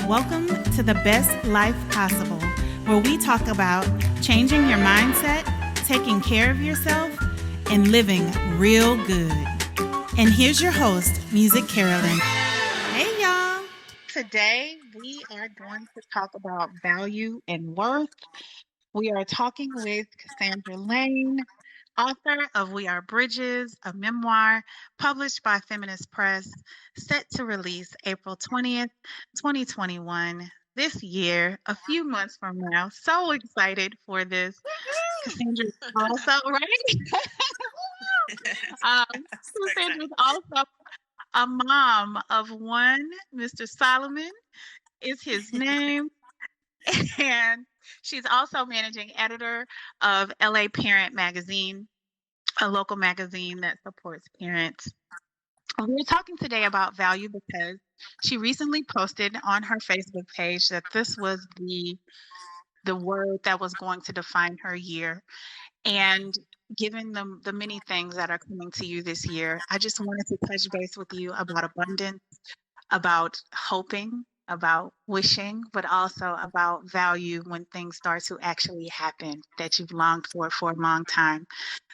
Welcome to the best life possible, where we talk about changing your mindset, taking care of yourself, and living real good. And here's your host, Music Carolyn. Hey, y'all. Today, we are going to talk about value and worth. We are talking with Cassandra Lane, author of We Are Bridges, a memoir published by Feminist Press, set to release April 20th, 2021. This year, a few months from now. So excited for this. Cassandra is also, right? So Cassandra is excited. also a mom of one. Mr. Solomon is his name. And she's also managing editor of LA Parent Magazine, a local magazine that supports parents. We're talking today about value because she recently posted on her Facebook page that this was the word that was going to define her year. And given the many things that are coming to you this year, I just wanted to touch base with you about abundance, about hoping, about wishing, but also about value when things start to actually happen that you've longed for a long time.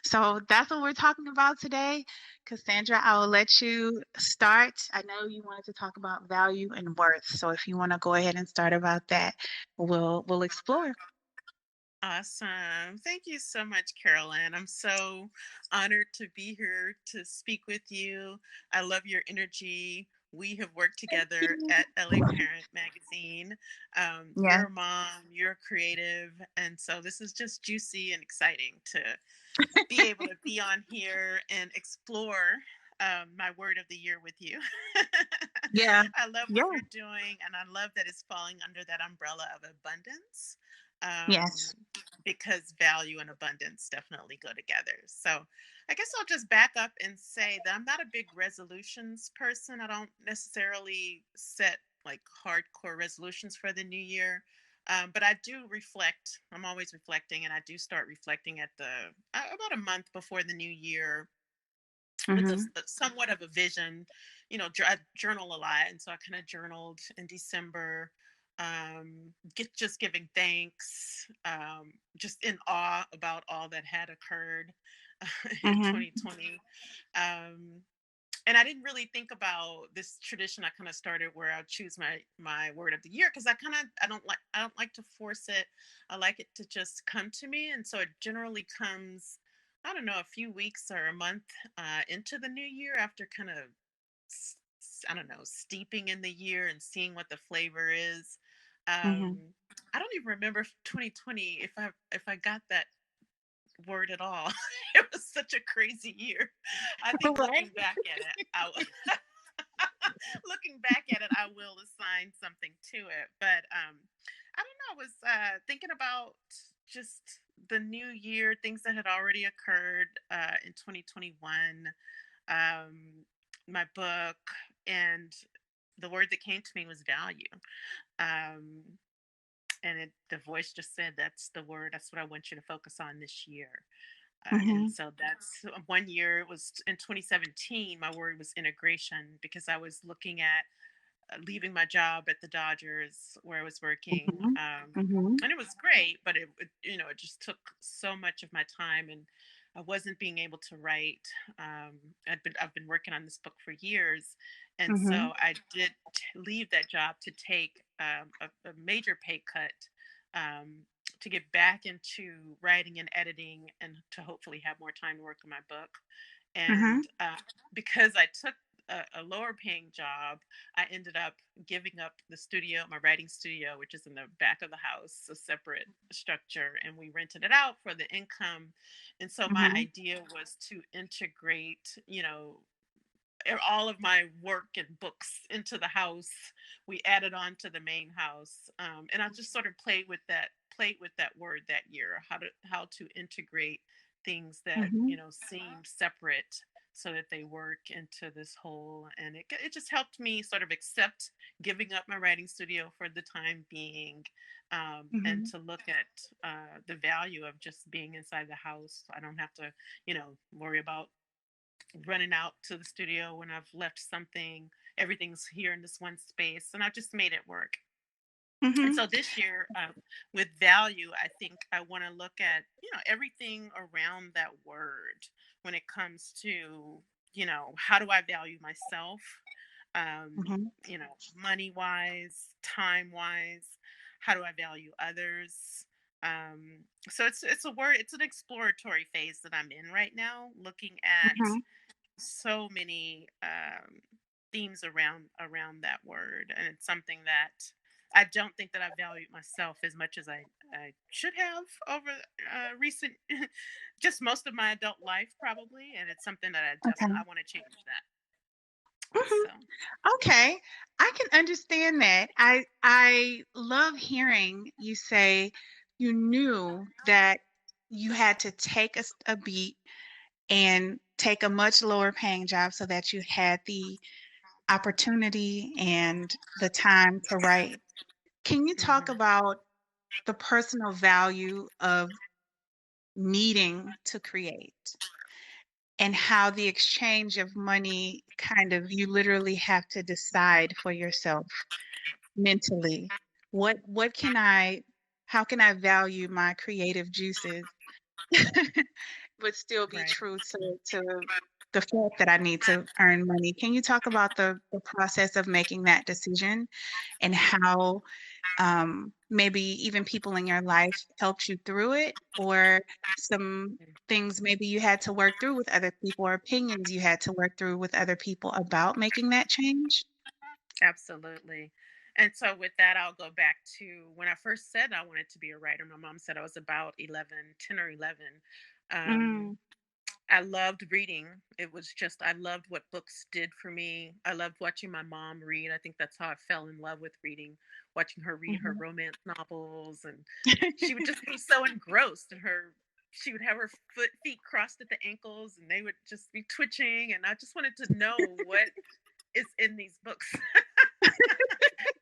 So that's what we're talking about today. Cassandra, I will let you start. I know you wanted to talk about value and worth. So if you want to go ahead and start about that, we'll explore. Awesome. Thank you so much, Carolyn. I'm so honored to be here to speak with you. I love your energy. We have worked Thank together you. at LA Parent Magazine. Yeah. You're a mom, you're a creative. And so this is just juicy and exciting to be able to be on here and explore my word of the year with you. Yeah. I love what Yeah. you're doing, and I love that it's falling under that umbrella of abundance, Yes. um, because value and abundance definitely go together. So I guess I'll just back up and say that I'm not a big resolutions person. I don't necessarily set like hardcore resolutions for the new year. But I do reflect. I'm always reflecting, and I do start reflecting at the about a month before the new year with Mm-hmm. somewhat of a vision. I journal a lot, and so I kind of journaled in December, just giving thanks, just in awe about all that had occurred in Mm-hmm. 2020. Um, and I didn't really think about this tradition I kind of started where I choose my word of the year because I don't like to force it. I like it to just come to me, and so it generally comes, I don't know, a few weeks or a month into the new year after kind of I don't know, steeping in the year and seeing what the flavor is. Mm-hmm. I don't even remember 2020 if I got that word at all. It was such a crazy year. I think Right. looking back at it, looking back at it, I will assign something to it. But I don't know. I was thinking about just the new year, things that had already occurred in 2021, my book, and the word that came to me was value. Um, and the voice just said, "That's the word. That's what I want you to focus on this year." And Mm-hmm. so that's one year. It was in 2017. My word was integration because I was looking at leaving my job at the Dodgers where I was working. Mm-hmm. Mm-hmm. And it was great, but it just took so much of my time, and I wasn't being able to write. I've been working on this book for years, and Mm-hmm. so I did leave that job to take a major pay cut. To get back into writing and editing and to hopefully have more time to work on my book. Mm-hmm. And because I took a lower paying job, I ended up giving up the studio, my writing studio, which is in the back of the house, a separate structure, and we rented it out for the income. And so my Mm-hmm. idea was to integrate, all of my work and books into the house. We added on to the main house, and I just sort of played with that word that year, how to integrate things that Mm-hmm. seem separate so that they work into this whole. And it just helped me sort of accept giving up my writing studio for the time being, and Mm-hmm. to look at the value of just being inside the house. I don't have to worry about running out to the studio when I've left something. Everything's here in this one space, and I've just made it work. And Mhm. so this year, with value, I think I want to look at, everything around that word when it comes to, how do I value myself? Mhm. Money wise, time wise, how do I value others? So it's a word, it's an exploratory phase that I'm in right now, looking at Mhm. so many themes around that word, and it's something that I don't think that I value myself as much as I should have over recent just most of my adult life probably, and it's something that I definitely Okay. I want to change that. Mhm. So Okay. I can understand that. I love hearing you say you knew that you had to take a beat and take a much lower paying job so that you had the opportunity and the time to write. Can you talk mhm, about the personal value of needing to create and how the exchange of money kind of you literally have to decide for yourself mentally? What can I how can I value my creative juices but still be right. true to the fact that I need to earn money? Can you talk about the process of making that decision and how maybe even people in your life helped you through it, or some things maybe you had to work through with other people, or opinions you had to work through with other people about making that change? Absolutely. And so with that, I'll go back to when I first said I wanted to be a writer. My mom said I was about 11, 10 or 11. Um, Mm, I loved reading. It was just, I loved what books did for me. I loved watching my mom read. I think that's how I fell in love with reading, watching her read her mhm. romance novels. And she would just be so engrossed in she would have her feet crossed at the ankles and they would just be twitching. And I just wanted to know what is in these books.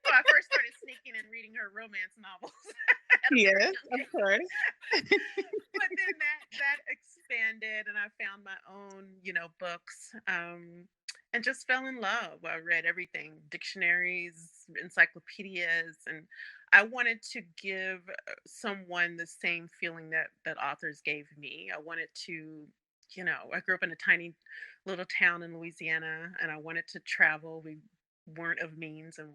So I first started sneaking and reading her romance novels at a very Yes, young of age. course. But then that expanded, and I found my own, books, and just fell in love. I read everything, dictionaries, encyclopedias, and I wanted to give someone the same feeling that authors gave me. I wanted to. I grew up in a tiny little town in Louisiana, and I wanted to travel. We weren't of means, and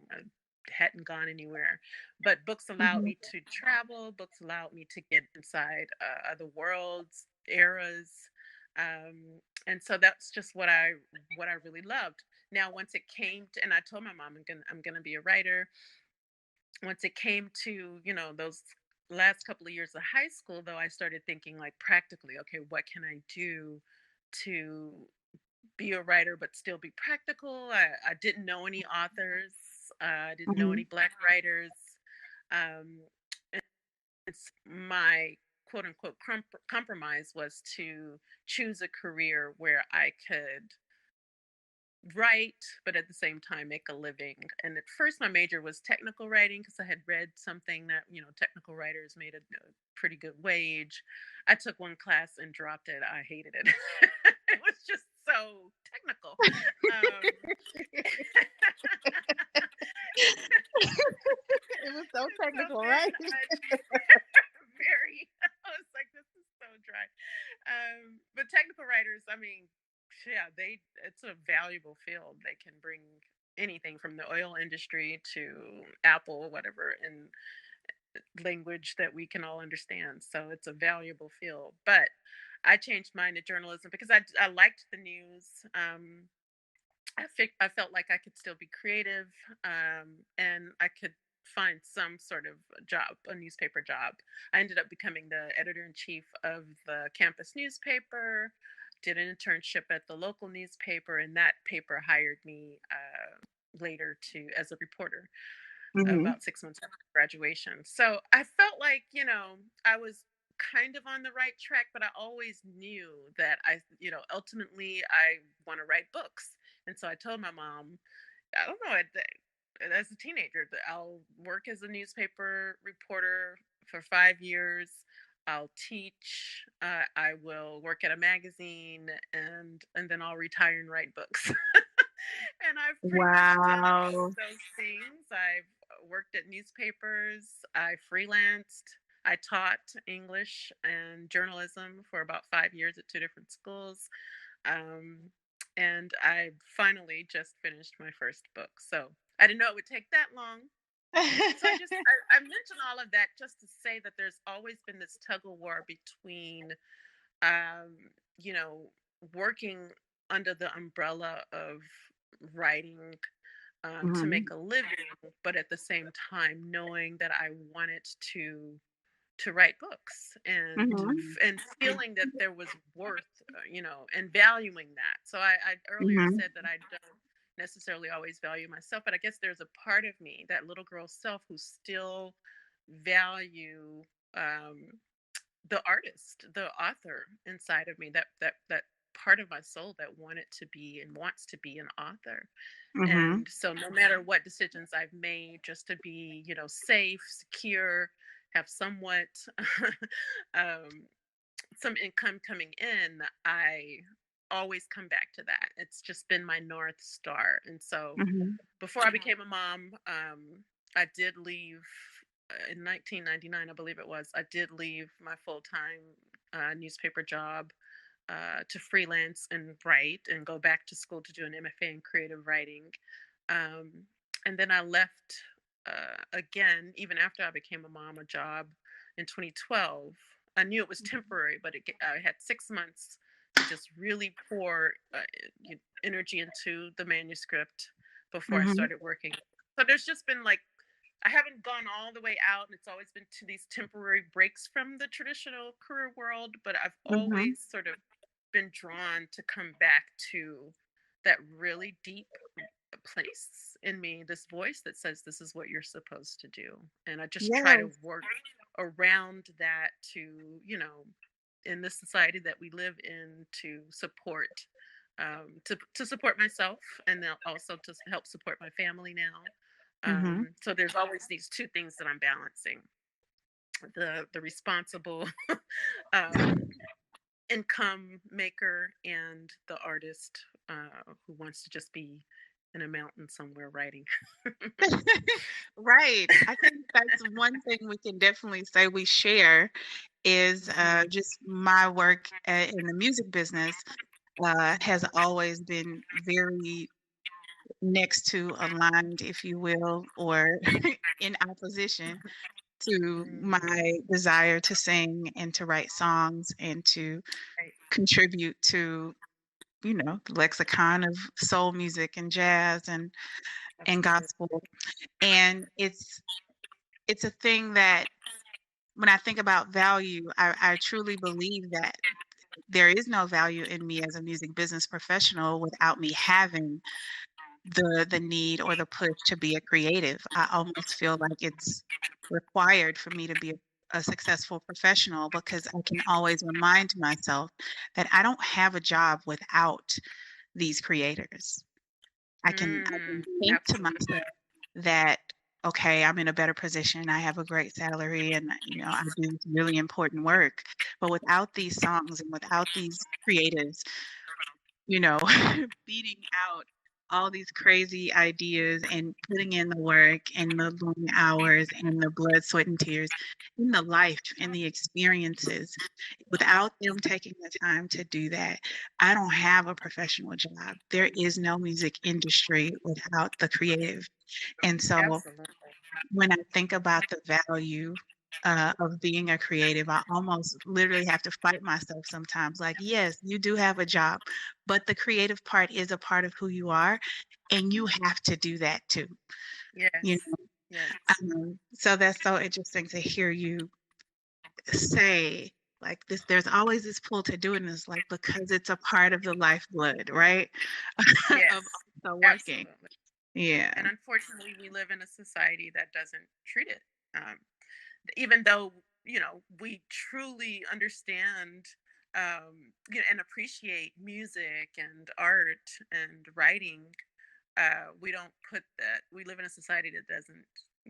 hadn't gone anywhere, but books allowed Mhm, me to travel. Books allowed me to get inside other worlds, eras, um, and so that's just what I really loved. Now once it came to, and I told my mom I'm gonna be a writer. Once it came to, those last couple of years of high school, though, I started thinking like practically, okay, what can I do to be a writer but still be practical? I didn't know any authors. I didn't know any mhm. Black writers. Um, it's my quote unquote compromise was to choose a career where I could write, but at the same time make a living. And at first, my major was technical writing because I had read something that, technical writers made a pretty good wage. I took one class and dropped it. I hated it. It was just so technical. Um, It was so so technical, then right? very, I was like, this is so dry. But technical writers, I mean, yeah, it's a valuable field. They can bring anything from the oil industry to Apple, whatever, in language that we can all understand. So it's a valuable field. But I changed mine to journalism because I liked the news. I felt like I could still be creative, and I could find some sort of job, a newspaper job. I ended up becoming the editor in chief of the campus newspaper. Did an internship at the local newspaper, and that paper hired me later to as a reporter Mhm, about 6 months after graduation. So I felt like, I was kind of on the right track, but I always knew that ultimately I want to write books. And so I told my mom, I don't know, as a teenager, that I'll work as a newspaper reporter for 5 years. I'll teach. I will work at a magazine, and then I'll retire and write books. And I've pretty much done all of wow. those things. I've worked at newspapers. I freelanced. I taught English and journalism for about 5 years at two different schools. Um, and I finally just finished my first book. So I didn't know it would take that long. So I mention all of that just to say that there's always been this tug of war between, um, you know, working under the umbrella of writing to Mhm. make a living, but at the same time knowing that I wanted to write books Mhm. and feeling that there was worth, and valuing that. So I earlier Mhm. said that I don't necessarily always value myself, but I guess there's a part of me, that little girl self, who still value um, the artist, the author inside of me, that part of my soul that wanted to be and wants to be an author. Mhm. And so no matter what decisions I've made, just to be, safe, secure, have somewhat um, some income coming in, I always come back to that. It's just been my North Star. And so Mhm. before I became a mom, I did leave in 1999, I believe it was. I did leave my full time newspaper job to freelance and write and go back to school to do an MFA in creative writing. Um, and then I left again, even after I became a mom, a job in 2012. I knew it was temporary, but I had 6 months to just really pour energy into the manuscript before I Mhm. started working. So there's just been like, I haven't gone all the way out, and it's always been to these temporary breaks from the traditional career world, but I've Mhm. always sort of been drawn to come back to that really deep place in me, this voice that says this is what you're supposed to do. And I just try to Yes. work around that to, in the society that we live in, to support to support myself, and then also to help support my family now. Mhm. So there's always these two things that I'm balancing: the responsible um, income maker, and the artist who wants to just be in a mountain somewhere writing. Right. I think that's one thing we can definitely say we share is Mhm. just my work in the music business has always been very next to aligned, if you will, or in opposition to Mm, my desire to sing and to write songs and to right. contribute to, the lexicon of soul music and jazz and Absolutely. gospel. And it's a thing that when I think about value, I truly believe that there is no value in me as a music business professional without me having the need or the push to be a creative. I almost feel like it's required for me to be a successful professional because I can always remind myself that I don't have a job without these creators. I can think to Absolutely. myself that, okay, I'm in a better position. I have a great salary and, I do this really important work. But without these songs and without these creatives, beating out all these crazy ideas and putting in the work and the long hours and the blood, sweat, and tears and the life and the experiences. Without them taking the time to do that, I don't have a professional job. There is no music industry without the creative. And so Absolutely. when I think about the value of being a creative, I almost literally have to fight myself sometimes. Like, yes, you do have a job, but the creative part is a part of who you are, and you have to do that too. You Yes. Yes. so that's so interesting to hear you say like this. There's always this pull to do it, and it's like because it's a part of the lifeblood, right? Yes. Of also working. Absolutely. Yeah. And unfortunately, we live in a society that doesn't treat it. Even though, we truly understand, and appreciate music and art and writing, we don't put that. We live in a society that doesn't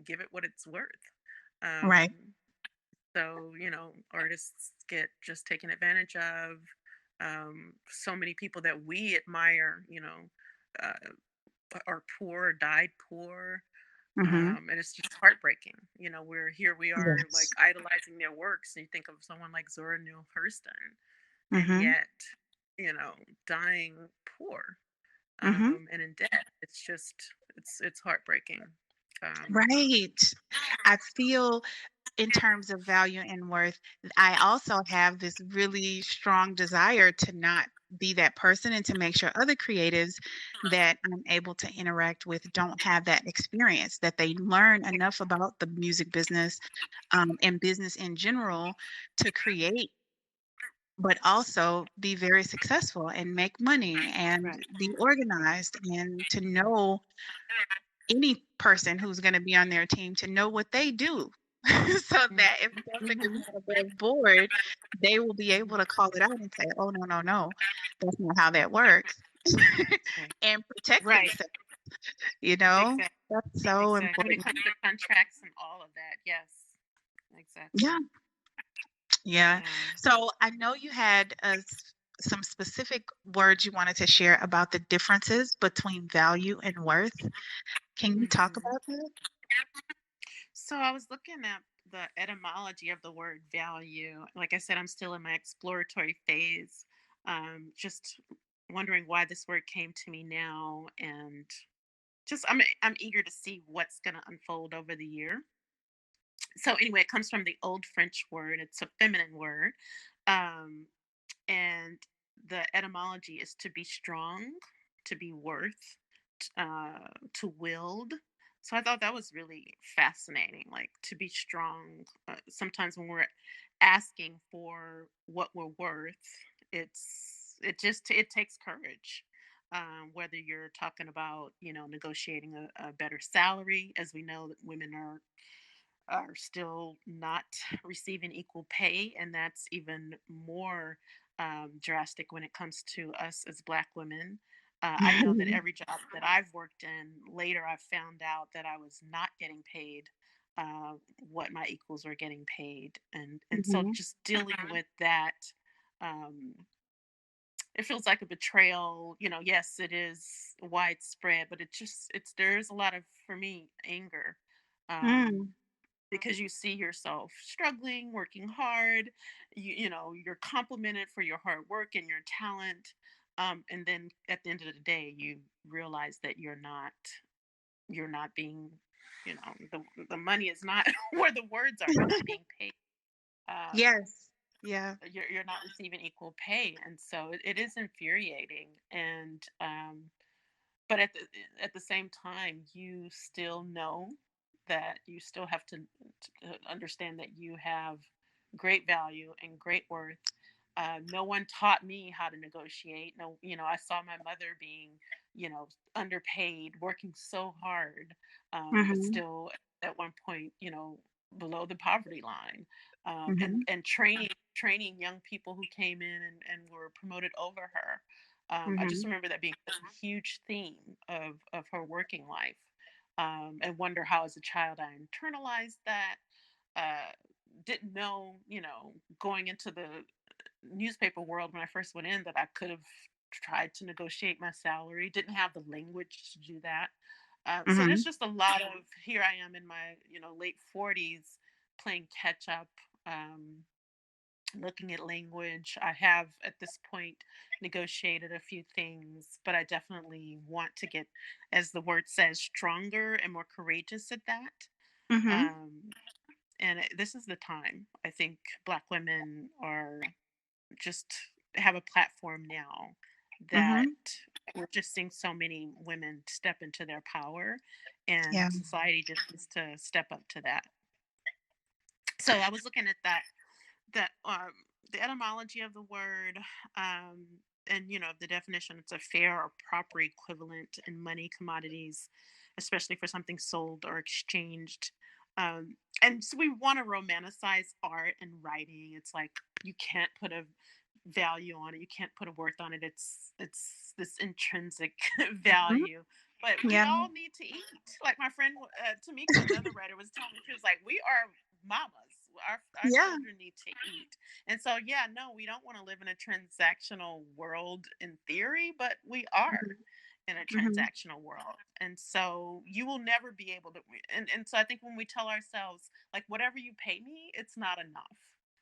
give it what it's worth. Right. So, artists get just taken advantage of. So many people that we admire, uh, are poor, died poor. Mhm. And it's just heartbreaking. We are like Yes. idolizing their works, and you think of someone like Zora Neale Hurston, and Mhm. yet, you know, dying poor, Mhm. and in debt. It's heartbreaking. Um, Right. I feel in terms of value and worth, I also have this really strong desire to not be that person and to make sure other creatives that I'm able to interact with don't have that experience, that they learn enough about the music business and business in general to create, but also be very successful and make money and right, be organized and to know any person who's going to be on their team to know what they do so that if something is hmm not above board, they will be able to call it out and say, "Oh, no, no, no, that's not how that works," right, and protect right, themselves, you know? exactly, That's so exactly. When it important. comes to contracts and all of that, yes, Yeah, exactly. yeah. Yeah. So I know you had some specific words you wanted to share about the differences between value and worth. Can you talk hmm about that? So I was looking at the etymology of the word value. Like I said, I'm still in my exploratory phase. Just wondering why this word came to me now, and just I'm eager to see what's going to unfold over the year. So anyway, it comes from the old French word. It's a feminine word, um, and the etymology is to be strong, to be worth, to wield. So I thought that was really fascinating. Like, to be strong. Sometimes when we're asking for what we're worth, it takes courage. Whether you're talking about negotiating a better salary, as we know that women are still not receiving equal pay, and that's even more drastic when it comes to us as Black women. I know that Mhm, every job that I've worked in, later I found out that I was not getting paid uh, what my equals were getting paid, and so mhm, just dealing with that, um, it feels like a betrayal. Yes, it is widespread, but there's a lot of, for me, anger. Um, mm, because you see yourself struggling, working hard, you're complimented for your hard work and your talent, and then at the end of the day, you realize that you're not being, the money is not where the words are. You're not being paid. Um, yes. Yeah. you're not receiving equal pay, and so it is infuriating. And but at the same time, you still know that you still have to understand that you have great value and great worth. No one taught me how to negotiate. No, I saw my mother being, underpaid, working so hard, but Mhm, still at one point, below the poverty line, and mhm, training young people who came in and were promoted over her. I just mhm, remember that being a huge theme of her working life, and wonder how, as a child, I internalized that. Uh, didn't know, going into the newspaper world when I first went in, that I could have tried to negotiate my salary. Didn't have the language to do that. So there's mhm, just a lot of, here I am in my late 40s, playing catch up. Um, Looking at language. I have at this point negotiated a few things, but I definitely want to get, as the word says, stronger and more courageous at that. mhm, Um, and this is the time. I think Black women are just have a platform now that mhm. we're just seeing so many women step into their power, and Yeah. society just needs to step up to that. So I was looking at that, the etymology of the word, um, and the definition. It's a fair or proper equivalent in money, commodities, especially for something sold or exchanged. And so we want to romanticize art and writing. It's like you can't put a value on it. You can't put a worth on it. It's this intrinsic Mhm. value. But we Yeah. all need to eat. Like my friend Tamika, another writer, was telling me, she was like, "We are mamas. Our Yeah. children need to eat." And so, yeah, no, we don't want to live in a transactional world in theory, but we are. Mhm. in a Mhm. transactional world. And so you will never be able to, and so I think when we tell ourselves, like, whatever you pay me, it's not enough.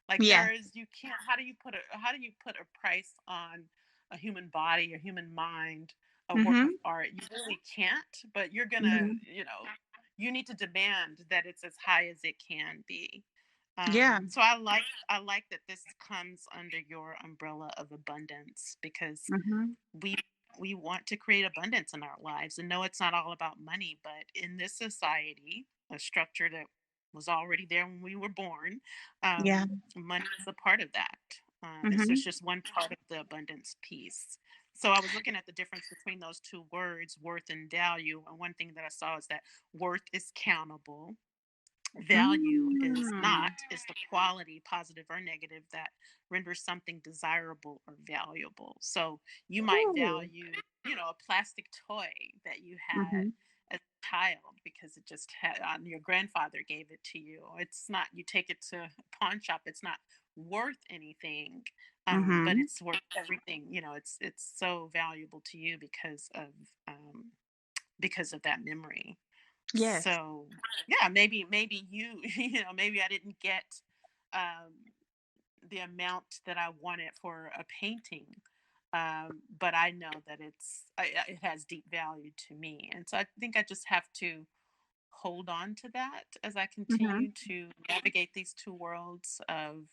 Like, Yes. you can't, how do you put a price on a human body, a human mind, a work of Mhm. art? You really can't, but you're gonna, Mhm. you need to demand that it's as high as it can be. Yeah. So I like that this comes under your umbrella of abundance, because Mhm. we we want to create abundance in our lives, and no, it's not all about money, but in this society, a structure that was already there when we were born, Yeah. money is a part of that. It's Mhm. just one part of the abundance piece. So I was looking at the difference between those two words, worth and value, and one thing that I saw is that worth is countable, value is not, Mm. is the quality, positive or negative, that renders something desirable or valuable. So you might Ooh. value, a plastic toy that you had Mhm. as a child because it just had, your grandfather gave it to you. It's not, you take it to a pawn shop, it's not worth anything, but Mhm. it's worth everything. It's so valuable to you um, because of that memory. Yes. So yeah, maybe you, maybe I didn't get um, the amount that I wanted for a painting, but I know that it has deep value to me, and so I think I just have to hold on to that as I Mhm. continue to navigate these two worlds of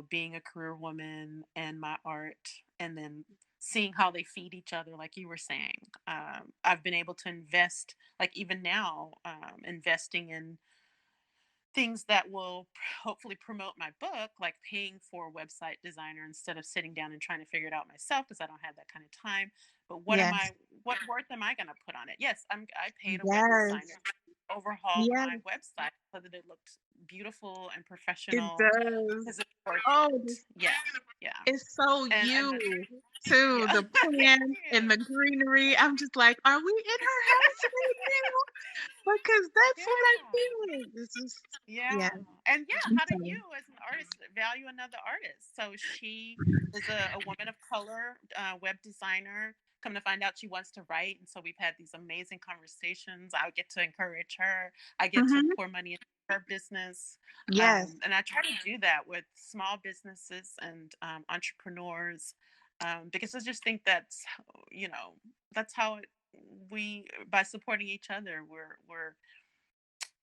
being a career woman and my art, and then seeing how they feed each other, like you were saying. I've been able to invest, like even now, investing in things that will hopefully promote my book, like paying for a website designer instead of sitting down and trying to figure it out myself because I don't have that kind of time. But Yes. what worth am I going to put on it? Yes, I paid a web designer Yes. to overhaul Yes. my website so that it looked beautiful and It professional, does. because it's worth Oh, it. Yeah, yeah. it's so And you too. yeah, The thank plants and you. the greenery. I'm just like, are we in her house right now? Because that's what I Yeah. feel. This is Yeah. yeah. And yeah, I'm how do you sorry. as an artist value another artist? So she is a woman of color, web designer. Come to find out, she wants to write. And so we've had these amazing conversations. I get to encourage her. I get to Mhm. pour money into her business. Yes. And I try to do that with small businesses and entrepreneurs, because I just think you know, that's how by supporting each other,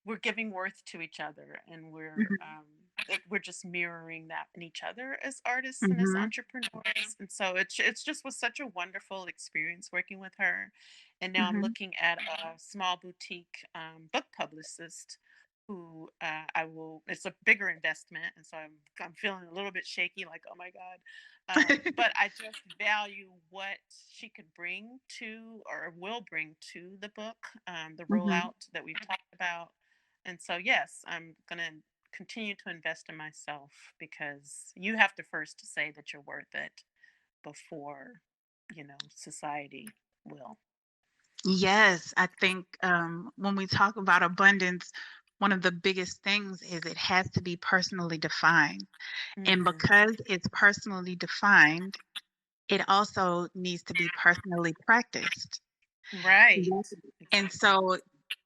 we're giving worth to each other, and Mhm. we're just mirroring that in each other as artists and as Mhm. entrepreneurs. And so it's just was such a wonderful experience working with her. And now I'm Mhm. looking at a small boutique book publicist who I will, it's a bigger investment, and so I'm feeling a little bit shaky, like, oh my god. But I just value what she could bring to, or will bring to, the book, the Mhm. rollout that we've talked about. And so, yes, I'm going to continue to invest in myself, because you have to first say that you're worth it before, society will. Yes, I think when we talk about abundance, one of the biggest things is it has to be personally defined. And Hmm. because it's personally defined, it also needs to be personally practiced. Right. Yeah. And Exactly. so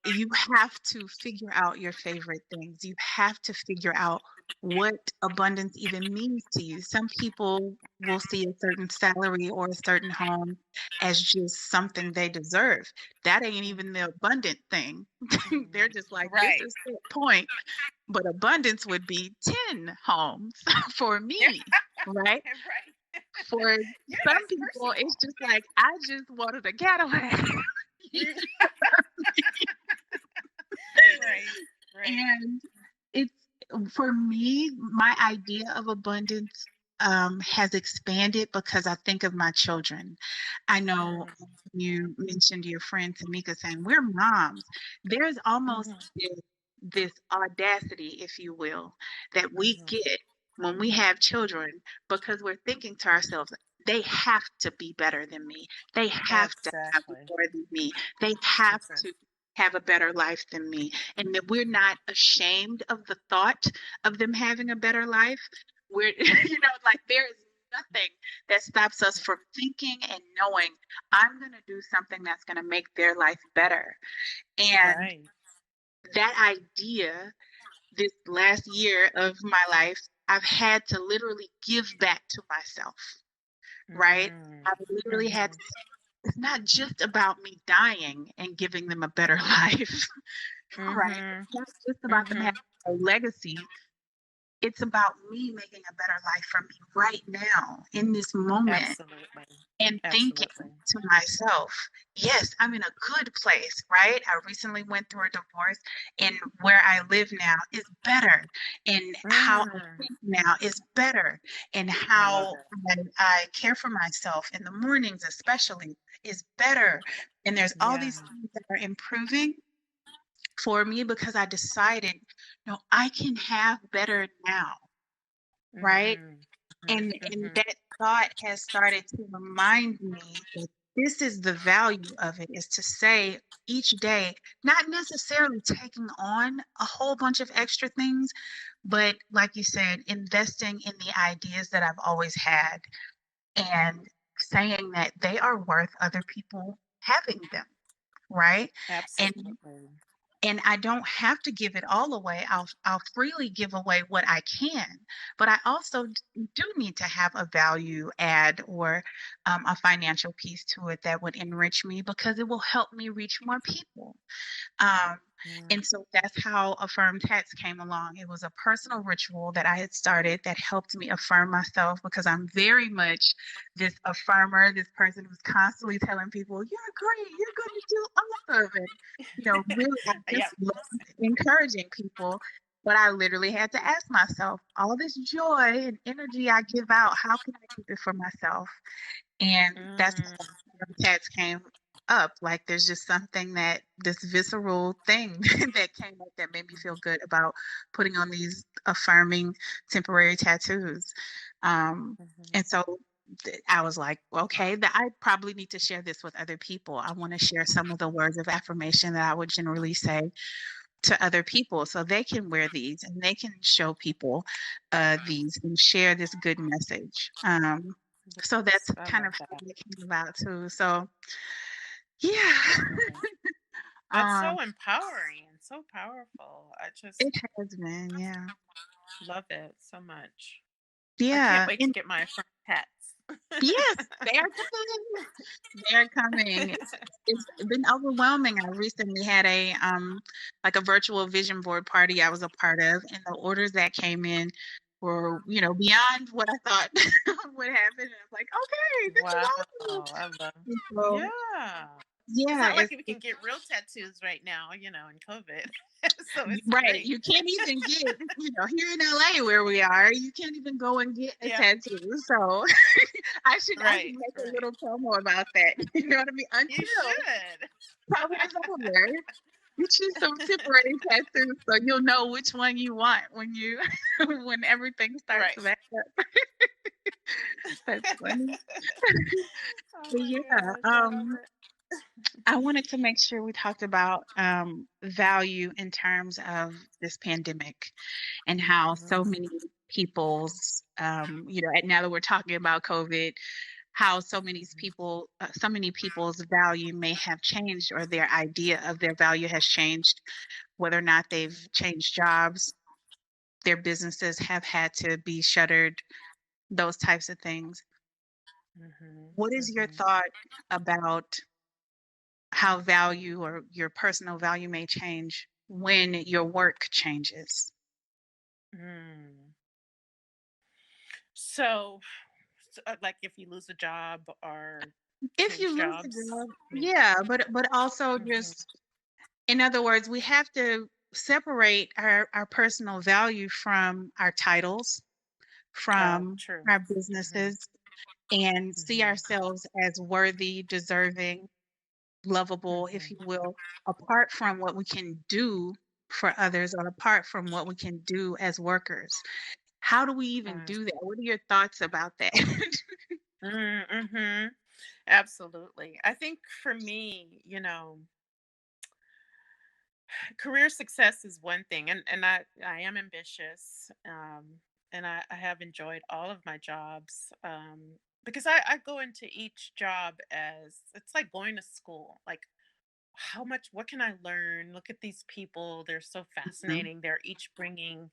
you have to figure out your favorite things. You have to figure out what abundance even means to you. Some people will see a certain salary or a certain home as just something they deserve. That ain't even the abundant thing. They're just like, this Right. is the point. But abundance would be 10 homes for Yeah. me, right? Right. For Yeah, some that's people, it's personal. just like, I just wanted a Cadillac. Mm. Right. Right. And it's for me, my idea of abundance has expanded because I think of my children. I know you mentioned your friend Tamika saying we're moms. There's almost Mm-hmm. this audacity, if you will, that we Hmm. get when we have children because we're thinking to ourselves, they have to be better than me. They have to have Exactly. more than me. They have That's right. to have a better life than me. And that we're not ashamed of the thought of them having a better life. We're, like there is nothing that stops us from thinking and knowing, I'm going to do something that's going to make their life better. And Right. that idea, this last year of my life, I've had to literally give back to myself, right? Mm. I've literally had to, Mhm. it's not just about me dying and giving them a better life, right? Mhm. It's not just about them having Mhm. a legacy. It's about me making a better life for me right now in this moment Absolutely. and thinking Absolutely. to myself, yes, I'm in a good place, right? I recently went through a divorce, and where I live now is better, and how I Mm. think now is better, and I love how it. I care for myself in the mornings, especially, is better. And there's all Yeah. these things that are improving for me because I decided, no, I can have better now, right? Mhm. Mhm. And Mhm. that thought has started to remind me that this is the value of it, is to say each day, not necessarily taking on a whole bunch of extra things, but like you said, investing in the ideas that I've always had and saying that they are worth other people having them, right? And Absolutely. I don't have to give it all away. I'll freely give away what I can, but I also do need to have a value add or a financial piece to it that would enrich me because it will help me reach more people. Um, Mm. and so that's how Affirm Tats came along. It was a personal ritual that I had started that helped me affirm myself because I'm very much this affirmer, this person who's constantly telling people, you're great, you're going to do awesome. And, really, I Yeah. just love encouraging people. But I literally had to ask myself, all this joy and energy I give out, how can I keep it for myself? And that's Mm. how the cats came up. Like there's just something that this visceral thing that came up that made me feel good about putting on these affirming temporary tattoos. Um, Mhm. and so I was like, okay, that I probably need to share this with other people. I want to share some of the words of affirmation that I would generally say to other people so they can wear these and they can show people these and share this good message. So that's Yes, I kind love of how that. it came about too. So yeah, Yeah. That's um, so empowering and so powerful. I just it has been, yeah, love it so much. I can't yeah, wait to and get my first pets. yes, they are coming. They're coming. It's been overwhelming. I recently had a like a virtual vision board party I was a part of, and the orders that came in were, beyond what I thought would happen. And I was like, okay, this is Wow, awesome. I love. And so Yeah. It's yeah, not like we can get real tattoos right now, in COVID. So it's right. great. You can't even get, here in LA where we are, you can't even go and get a Yeah. tattoo. So I should Right. make a Right. little promo about that. You know what I mean? You Until should. COVID is over. Get you some temporary tattoos so you'll know which one you want when you when everything starts Right. back up. That's funny. Oh But my yeah, gosh, I love it. I wanted to make sure we talked about value in terms of this pandemic and how so Mm, many people's now that we're talking about COVID, how so many people's value may have changed or their idea of their value has changed, whether or not they've changed jobs, their businesses have had to be shuttered, those types of things. mhm, What is your mhm, thought about how value or your personal value may change when your work changes? mm. So, like if you lose a job or If you change lose a jobs, job, I mean, yeah, but also mhm. just in other words, we have to separate our personal value from our titles, Oh, from true. our Mhm, businesses, and see mhm, ourselves as worthy, deserving, lovable, if you mhm. will, apart from what we can do for others or apart from what we can do as workers. How do we even Uh, do that? What are your thoughts about that? mhm. Absolutely. I think for me, career success is one thing, and I am ambitious, and I have enjoyed all of my jobs, because I go into each job as it's like going to school. Like, what can I learn? Look at these people. They're so Mhm. fascinating. They're each bringing,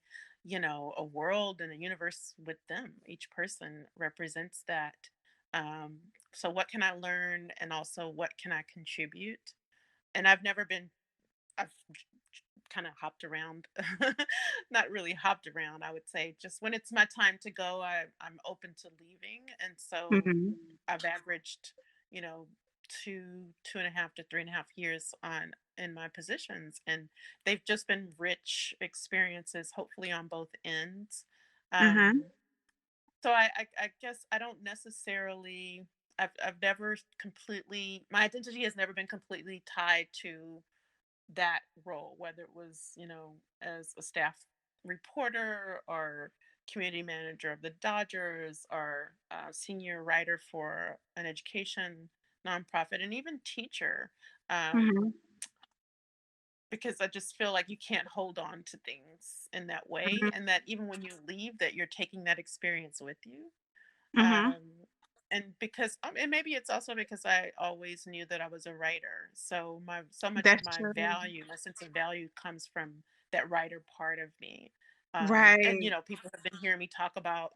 a world and a universe with them. Each person represents that. Um, so, what can I learn? And also, what can I contribute? And I've kind of hopped around, not really hopped around, I would say. Just when it's my time to go, I'm open to leaving. And so Mhm. I've averaged, you know, 2.5 to 3.5 years on in my positions. And they've just been rich experiences, hopefully on both ends. Mhm. Um, so I guess I don't necessarily I've never completely my identity has never been completely tied to that role, whether it was, as a staff reporter or community manager of the Dodgers or senior writer for an education nonprofit and even teacher. Um, Mhm. because I just feel like you can't hold on to things in that way, Mhm. and that even when you leave, that you're taking that experience with you. Mhm. um and because and maybe it's also because I always knew that I was a writer, so much of That's my true. value, my sense of value, comes from that writer part of me. And Right. people have been hearing me talk about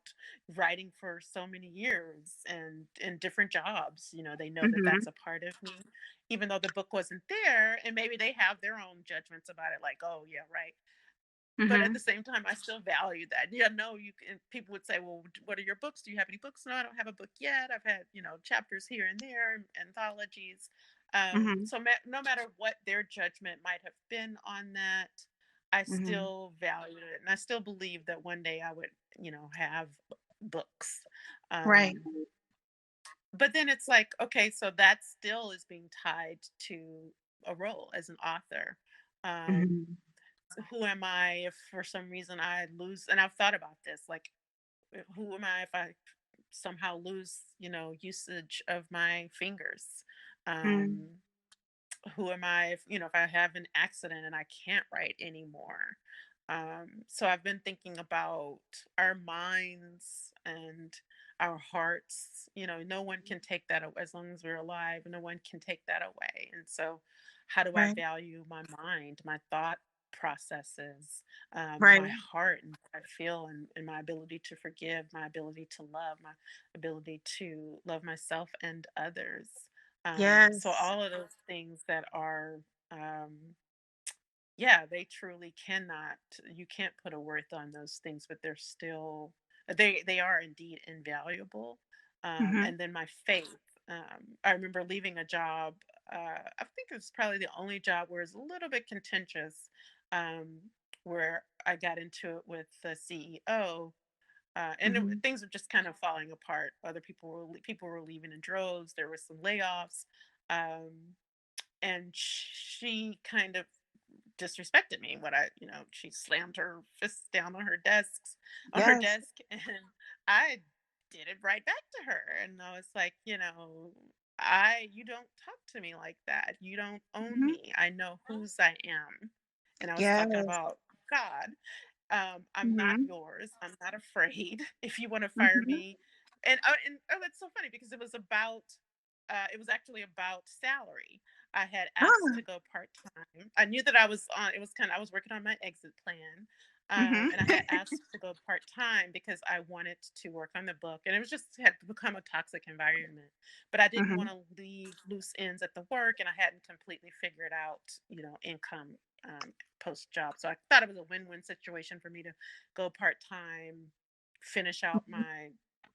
writing for so many years and in different jobs. They know that Mhm. that's a part of me, even though the book wasn't there, and maybe they have their own judgments about it, like, oh yeah, right. But at the Mhm. same time, I still value that. Yeah, no, you can. People would say, "Well, what are your books? Do you have any books?" No, I don't have a book yet. I've had, chapters here and there, anthologies. Mhm. No matter what their judgment might have been on that, I Mhm. still valued it, and I still believe that one day I would, have books. Right. Um, but then it's like, okay, so that still is being tied to a role as an author. Um, Mhm. who am I if for some reason I lose? And I've thought about this, like, who am I if I somehow lose, usage of my fingers? Mm. Um, who am I if, if I have an accident and I can't write anymore? So I've been thinking about our minds and our hearts. No one can take that as long as we're alive. No one can take that away. And so, how do I Right. value my mind, my thought processes, my Right. heart, and what I feel, and my ability to forgive, my ability to love, my ability to love myself and others. So Yes. all of those things that are, yeah, they truly cannot. You can't put a worth on those things, but they're still they are indeed invaluable. Mhm. And then my faith. I remember leaving a job. I think it was probably the only job where it's a little bit contentious, um, where I got into it with the CEO. Mhm. Things were just kind of falling apart. Other people were leaving in droves. There were some layoffs, um, and she kind of disrespected me. She slammed her fists down on her Yes. desk, and I did it right back to her. And I was like, you don't talk to me like that. You don't own Mhm. me. I know whose I am. And I was talking Yes. about God. I'm not Mhm. yours. I'm not afraid. If you want to fire Mhm. me, and oh, that's so funny because it was actually about salary. I had asked Ah. to go part time. I knew that I was on. It was I was working on my exit plan, Mhm. and I had asked to go part time because I wanted to work on the book, and it was just had become a toxic environment. But I didn't want Mhm. to leave loose ends at the work, and I hadn't completely figured out, income, post job. So I thought it was a win-win situation for me to go part-time, finish out Mhm. my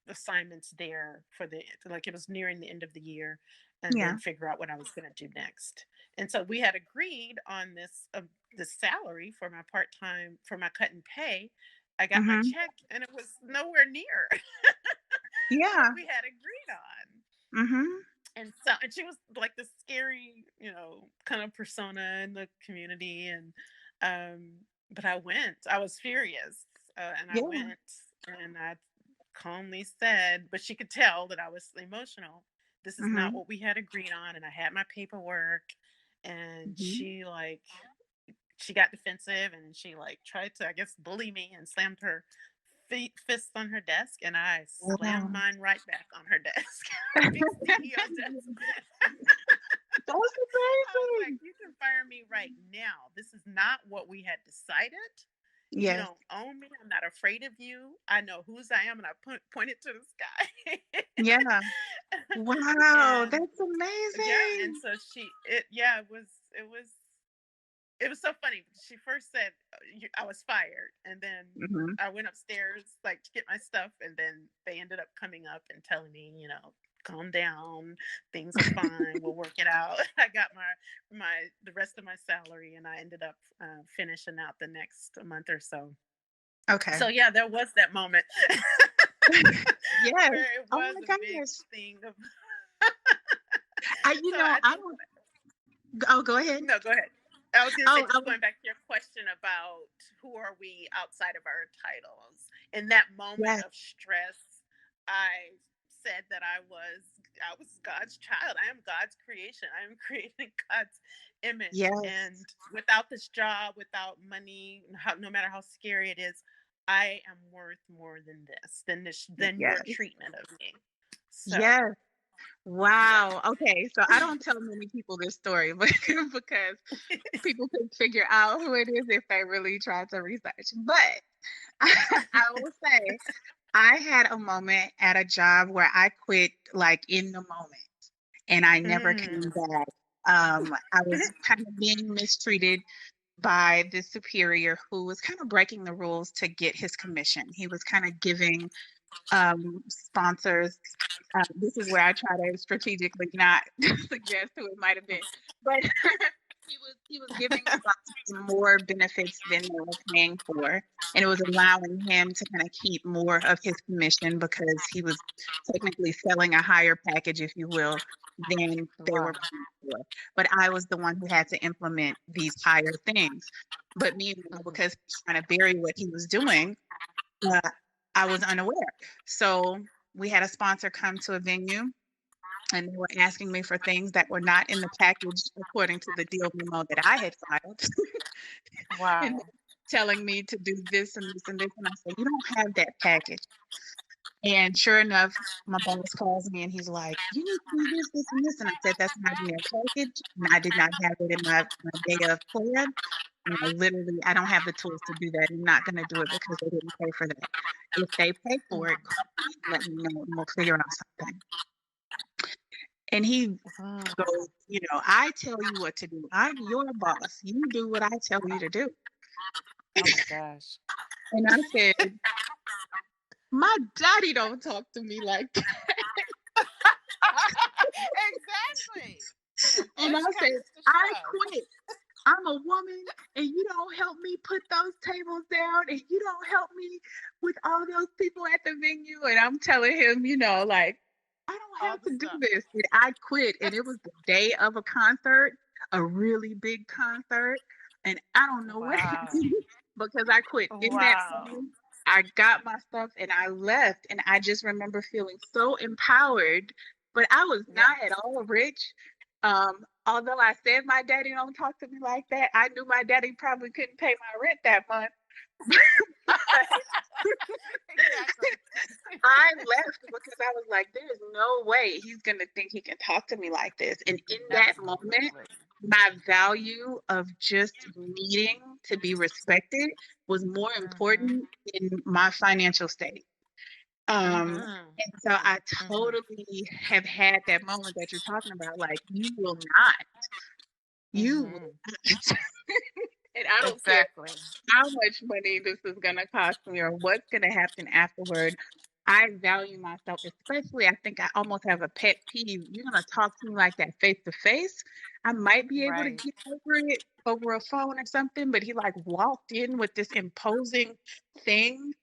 assignments there for the like it was nearing the end of the year, and then Yeah. figure out what I was going to do next. And so we had agreed on this salary for my part-time for my cut and pay. I got my Mhm. check and it was nowhere near what Yeah. we had agreed on. Mhm. And she was like this scary, kind of persona in the community. And um but I was furious, and I Yeah. went, and I calmly said, but she could tell that I was emotional, this is not Mhm. what we had agreed on. And I had my paperwork, and Mhm. she got defensive, and she like tried to, I guess, bully me and slammed her fist on her desk, and I slammed Wow. mine right back on her desk. Her big CEO desk. That's I was like, amazing. "You can fire me right now. This is not what we had decided. You Yes. don't own me. I'm not afraid of you. I know whose I am," and I pointed to the sky. Yeah. Wow, And that's yeah, and amazing. so yeah, it was so funny. She first said I was fired, and then Mhm. I went upstairs like to get my stuff, and then they ended up coming up and telling me, calm down, things are fine, we'll work it out. I got my the rest of my salary, and I ended up finishing out the next month or so. Okay. So yeah, there was that moment Yes. where it Oh was my a big gosh. thing of. I So I I think don't. Oh, go ahead. No, go ahead. I was going to say, Oh, I just was. going back to your question about who are we outside of our titles. In that moment Yes. of stress, I said that I was God's child. I am God's creation. I am creating God's image. And Yes. without this job, without money, no matter how scary it is, I am worth more than than your Yes. treatment of me. So, Yes. yeah. Wow. Okay. So I don't tell many people this story, but because people can figure out who it is if they really try to research. But I will say I had a moment at a job where I quit like in the moment and I never Mm. came back. I was kind of being mistreated by the superior who was kind of breaking the rules to get his commission. He was kind of giving sponsors. This is where I try to strategically not suggest who it might have been, but he was giving sponsors more benefits than they were paying for, and it was allowing him to kind of keep more of his commission because he was technically selling a higher package, if you will, than they Wow. were paying for. But I was the one who had to implement these higher things. But meanwhile, Mhm. because he was trying to bury what he was doing, uh, I was unaware. So we had a sponsor come to a venue and they were asking me for things that were not in the package according to the deal memo that I had filed and Wow. telling me to do this and this and this. And I said, "You don't have that package." And sure enough, my boss calls me and he's like, "You need to do this, this, and this." And I said, "That's not in their package." And I did not have it in my day of plan. And I don't have the tools to do that. I'm not going to do it because they didn't pay for that. If they pay for it, call me and let me know and we'll figure out something. And he Mhm. goes, "I tell you what to do. I'm your boss. You do what I tell you to do." Oh my gosh. And I said, "My daddy don't talk to me like that." Exactly. When And I push said, comes to "I shove. quit. I'm a woman and you don't help me put those tables down and you don't help me with all those people at the venue." And I'm telling him, like, "I don't All have the to do stuff. this." And I quit. And it was the day of a concert, a really big concert. And I don't know what Wow. happened because I quit in that Wow. moment. I got my stuff and I left. And I just remember feeling so empowered, but I was Yeah. not at all rich. Although I said my daddy don't talk to me like that, I knew my daddy probably couldn't pay my rent that month. Exactly. I left because I was like, "There's no way he's gonna think he can talk to me like this." And in that moment, Absolutely. my value of just needing to be respected was more Mhm. important than my financial state. Mhm. And so I Mhm. totally have had that moment that you're talking about, like, you will Mhm. not. And I don't care Exactly. how much money this is gonna cost me or what's gonna happen afterward. I value myself, especially I think I almost have a pet peeve. You're gonna talk to me like that face to face. I might be able to Right. get over it over a phone or something, but he like walked in with this imposing thing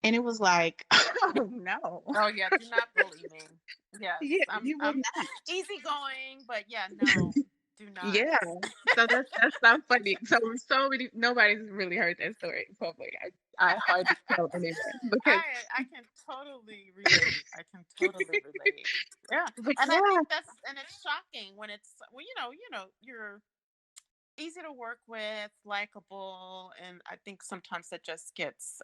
and it was like, "Oh no." Oh yeah, do not bully me. Yes, Yeah, I'm you will I'm not. easygoing, but yeah, no, do not. Yeah. So that's so funny. So many nobody's really heard that story in public. I hardly tell anyone because I can totally relate. I can totally relate. Yeah, but and I yeah, think it's shocking when it's well, you're easy to work with, likable, and I think sometimes that just gets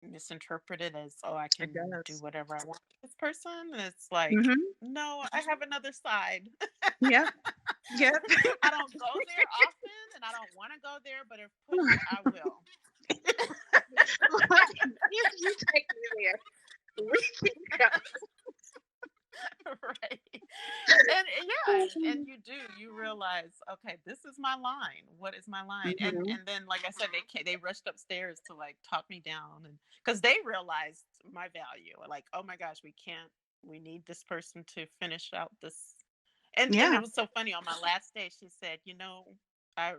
misinterpreted as, oh, I It can do does. whatever I want with this person. And it's like, Mhm. no, I have another side. Yep. Yep. I don't go there often and I don't want to go there, but if pushed, I will. Like, if you take me there, we can go. Right. Yeah, and you realize, okay, this is my line. What is my line? and Mhm. and then, like I said, they rushed upstairs to like talk me down, and because they realized my value, like, oh my gosh, we need this person to finish out this. And Yeah. it was so funny. On my last day, she said, I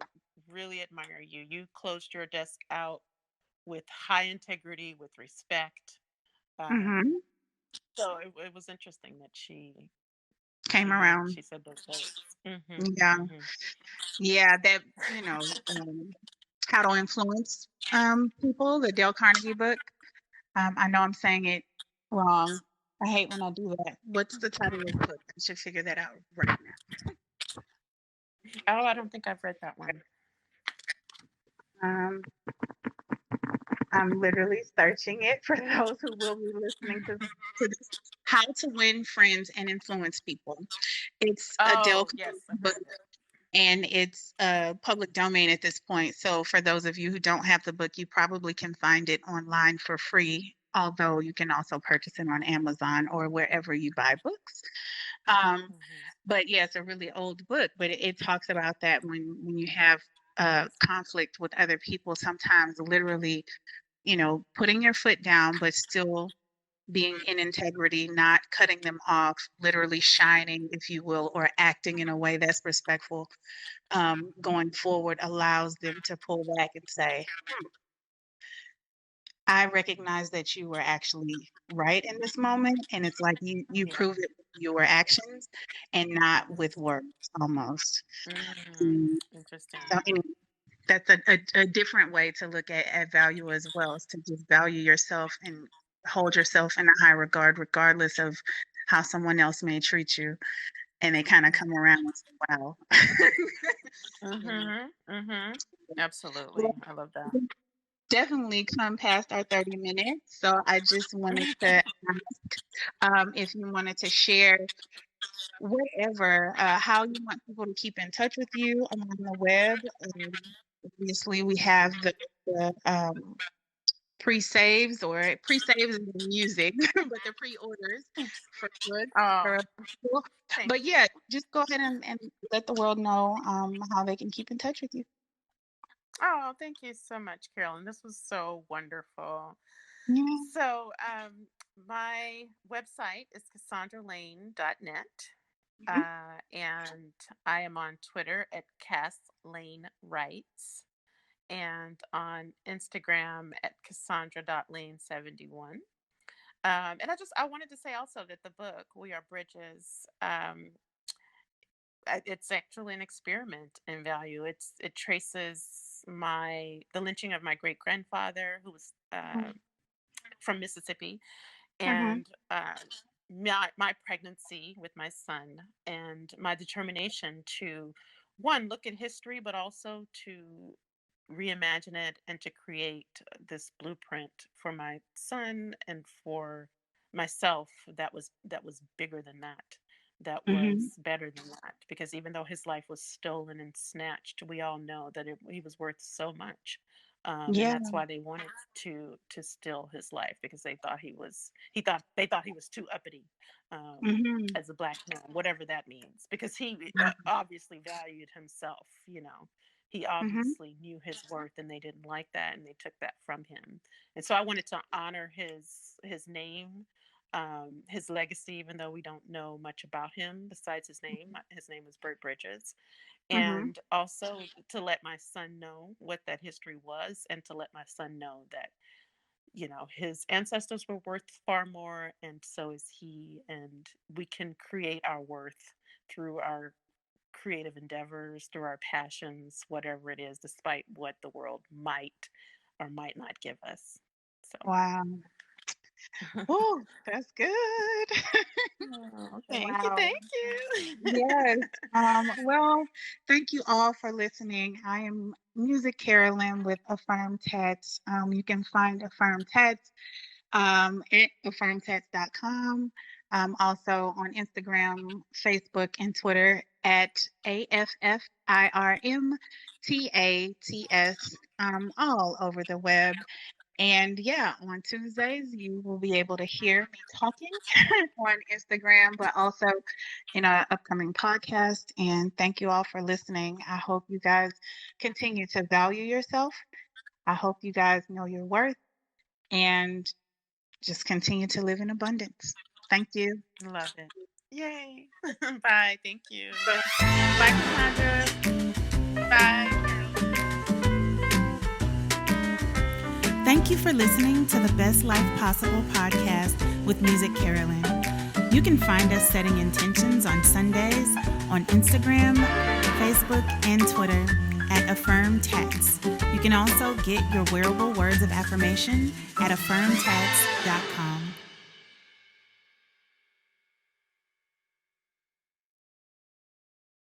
really admire you. You closed your desk out with high integrity, with respect. um Mhm. so it was interesting that Came around. she said those words. Mhm, Yeah. mhm. Yeah, that, How to Influence People, the Dale Carnegie book. I know I'm saying it wrong. I hate when I do that. What's the title of the book? I should figure that out right Oh, I don't think I've read that one. now. I'm literally searching it for those who will be listening to this. How to Win Friends and Influence People. It's a Dale Oh, yes, Carnegie I've book, heard of it. and it's public domain at this point. So for those of you who don't have the book, you probably can find it online for free. Although you can also purchase it on Amazon or wherever you buy books. Um, Mhm, but yeah, it's a really old book, but it talks about that when you have conflict with other people, sometimes literally, putting your foot down, but still being in integrity, not cutting them off, literally shining, if you will, or acting in a way that's respectful, going forward allows them to pull back and say, I recognize that you were actually right in this moment. And it's like you yeah. prove it with your actions and not with words almost. Mm, Mm, interesting. so anyway, that's a different way to look at value as well, is to just value yourself and hold yourself in a high regard, regardless of how someone else may treat you. And they kind of come around and say, wow. Mhm, mhm. Well, Absolutely, I love that. we've definitely come past our 30 minutes. So I just wanted to ask if you wanted to share whatever, how you want people to keep in touch with you on the web. Obviously, we have the pre-saves, or pre-saves in the music, but the pre-orders for books Oh, for people. thank But you. yeah, just go ahead and let the world know how they can keep in touch with you. Oh, thank you so much, Carolyn. This was so wonderful. Yeah. So, my website is cassandralane.net. Mhm. And I am on Twitter at Cass Lane Writes, and on Instagram at Cassandra.lane71. And I wanted to say also that the book We Are Bridges, it's actually an experiment in value. It traces the lynching of my great grandfather, who was from Mississippi, Mhm. and my pregnancy with my son, and my determination to, one, look at history, but also to reimagine it and to create this blueprint for my son and for myself that was bigger than that, that Mhm. was better than that, because even though his life was stolen and snatched, we all know that he was worth so much. And Yeah. that's why they wanted to steal his life, because they thought he was too uppity, Mhm. as a black man, whatever that means, because he obviously valued himself. He Mhm. obviously knew his worth, and they didn't like that, and they took that from him. And so I wanted to honor his name, his legacy, even though we don't know much about him besides his name. His name was Burt Bridges. Mhm. And also to let my son know what that history was, and to let my son know that his ancestors were worth far more, and so is he. And we can create our worth through our creative endeavors, through our passions, whatever it is, despite what the world might or might not give us. So, Wow. Oh, that's good. Oh, thank you, Wow. thank you. Yes. Well, thank you all for listening. I am Music Carolyn with Affirm Tats. You can find Affirm Tats at affirmtats.com. Also on Instagram, Facebook, and Twitter at AFFIRMTATS, all over the web. And yeah, on Tuesdays, you will be able to hear me talking on Instagram, but also in our upcoming podcast. And thank you all for listening. I hope you guys continue to value yourself. I hope you guys know your worth and just continue to live in abundance. Thank you. Love it. Yay. Bye. Thank you. Bye, Cassandra. Bye, Carolyn. Thank you for listening to the Best Life Possible podcast with Music Carolyn. You can find us setting intentions on Sundays on Instagram, Facebook, and Twitter at Affirm Tats. You can also get your wearable words of affirmation at affirmtats.com.